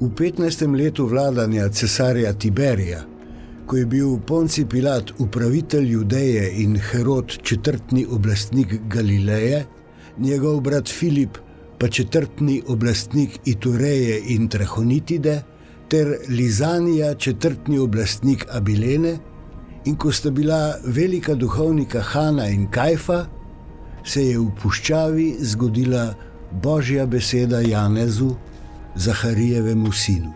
V 15. letu vladanja cesarja Tiberija, ko je bil Ponci Pilat upravitelj Judeje in Herod četrtni oblastnik Galileje, njegov brat Filip pa četrtni oblastnik Itureje in Trahonitide, ter Lizanija četrtni oblastnik Abilene, in ko sta bila velika duhovnika Hana in Kajfa, se je v puščavi zgodila Božja beseda Janezu, Zaharijevemu sinu.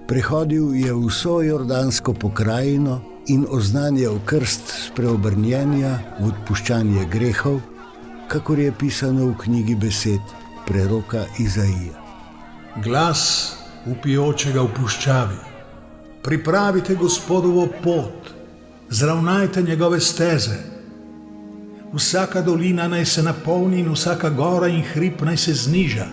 Prehodil je vso jordansko pokrajino in oznanjal krst spreobrnjenja v odpuščanje grehov, kakor je pisano v knjigi besed preroka Izaija. Glas vpijočega v puščavi: pripravite Gospodovo pot, zravnajte njegove steze. Vsaka dolina naj se napolni in vsaka gora in hrib naj se zniža.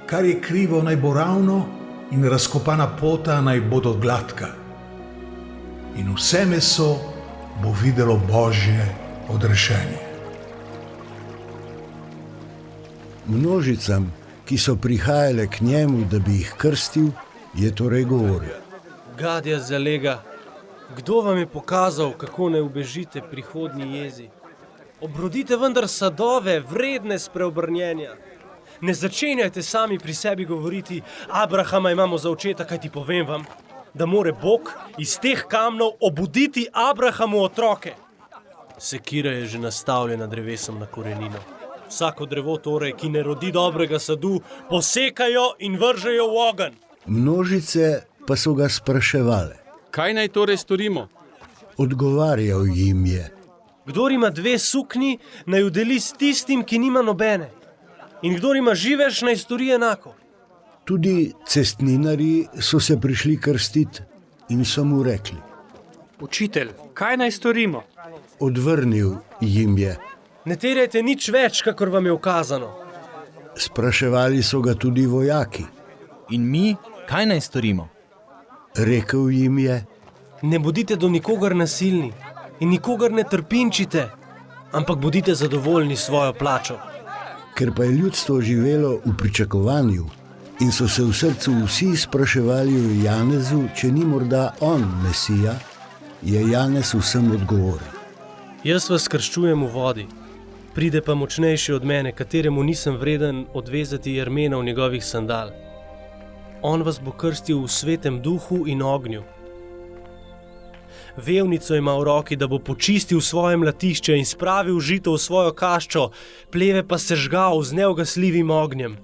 Kar je krivo, naj bo ravno, in razkopana pota naj bodo gladka. In vse meso bo videlo Božje odrešenje. Množicam, ki so prihajale k njemu, da bi jih krstil, je torej govoril: Gadja zalega, kdo vam je pokazal, kako ne ubežite prihodnji jezi? Obrodite vendar sadove, vredne spreobrnjenja. Ne začenjajte sami pri sebi govoriti: Abrahama imamo za očeta, kajti povem vam, da more Bog iz teh kamnov obuditi Abrahamu otroke. Sekira je že nastavljena drevesom na korenino. Vsako drevo torej, ki ne rodi dobrega sadu, posekajo in vržejo v ogenj. Množice pa so ga spraševale: Kaj naj torej storimo? Odgovarjal jim je: Kdor ima 2 suknji, naj udeli s tistim, ki nima nobene. In kdor ima živež, naj stori enako. Tudi cestninarji so se prišli krstiti in so mu rekli: Učitelj, kaj naj storimo? Odvrnil jim je: Ne terjajte nič več, kakor vam je ukazano. Spraševali so ga tudi vojaki. In mi, kaj naj storimo? Rekel jim je: Ne bodite do nikogar nasilni in nikogar ne trpinčite, ampak bodite zadovoljni s svojo plačo. Ker pa je ljudstvo živelo v pričakovanju in so se v srcu vsi spraševali o Janezu, če ni morda on Mesija, je Janez vsem odgovoril: Jaz vas krščujem v vodi, pride pa močnejši od mene, kateremu nisem vreden odvezati jermenov njegovih sandal. On vas bo krstil v svetem duhu in ognju. Vevnico ima v roki, da bo počistil svoje mlatišče in spravil žito v svojo kaščo, pleve pa sežgal z neugasljivim ognjem.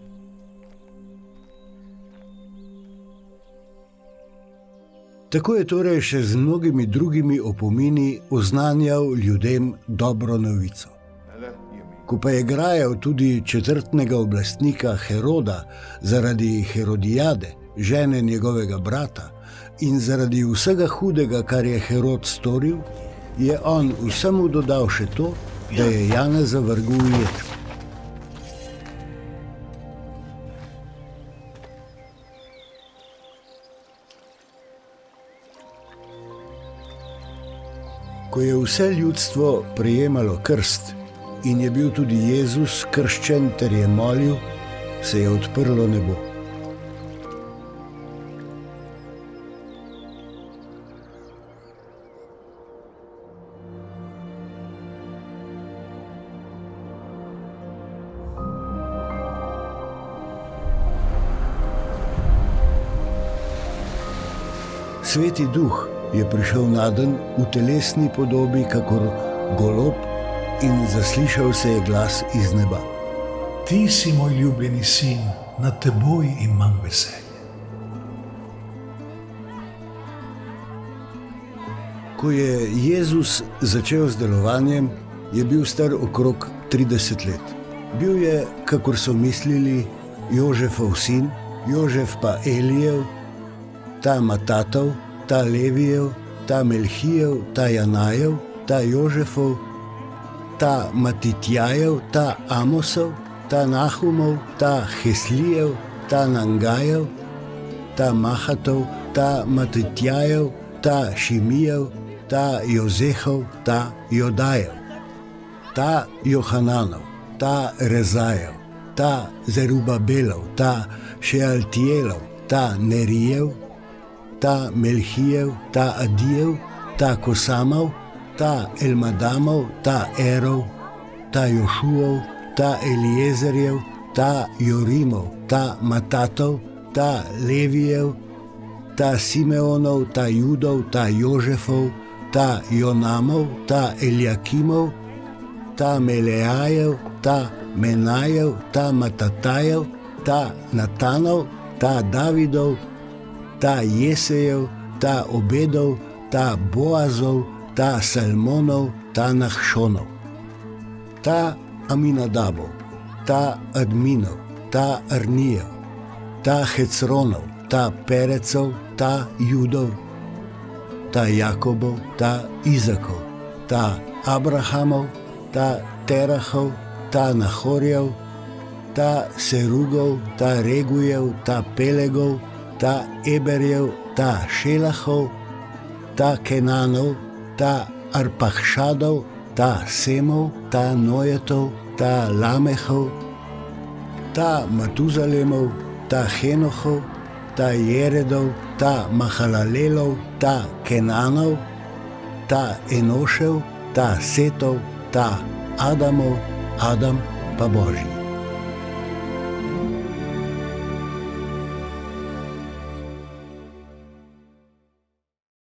Tako je torej še z mnogimi drugimi opomini oznanjal ljudem dobro novico. Ko pa je grajal tudi četrtnega oblastnika Heroda zaradi Herodijade, žene njegovega brata, in zaradi vsega hudega, kar je Herod storil, je on vsemu dodal še to, da je Janeza vrgel v jed. Ko je vse ljudstvo prejemalo krst in je bil tudi Jezus krščen ter je molil, se je odprlo nebo. Sveti duh je prišel nadenj v telesni podobi kakor golob in zaslišal se je glas iz neba: Ti si moj ljubljeni sin, nad teboj imam veselje. Ko je Jezus začel z delovanjem, je bil star okrog 30 let. Bil je, kakor so mislili, Jožefov sin, Jožef pa Elijev, ta Matatov, ta Levijev, ta Melhijev, ta Janajev, ta Jožefov, ta Matitjajev, ta Amosov, ta Nahumov, ta Heslijev, ta Nangajev, ta Mahatov, ta Matitjajev, ta Šimijev, ta Jozehov, ta Jodajev, ta Johananov, ta Rezajev, ta Zerubabelov, ta Šealtijelov, ta Nerijev, ta Melhijev, ta Adijev, ta Kosamov, ta Elmadamov, ta Erov, ta Jošuov, ta Eliezerjev, ta Jorimov, ta Matatov, ta Levijev, ta Simeonov, ta Judov, ta Jožefov, ta Jonamov, ta Eljakimov, ta Meleajev, ta Menajev, ta Matatajev, ta Natanov, ta Davidov, ta Jesejev, ta Obedov, ta Boazov, ta Salmonov, ta Nahšonov, ta Aminadabov, ta Adminov, ta Arnijev, ta Hecronov, ta Perecov, ta Judov, ta Jakobov, ta Izakov, ta Abrahamov, ta Terahov, ta Nahorjev, ta Serugov, ta Regujev, ta Pelegov, ta Eberjev, ta Šelahov, ta Kenanov, ta Arpahšadov, ta Semov, ta Nojetov, ta Lamehov, ta Matuzalemov, ta Henohov, ta Jeredov, ta Mahalalelov, ta Kenanov, ta Enošev, ta Setov, ta Adamov, Adam pa Božji.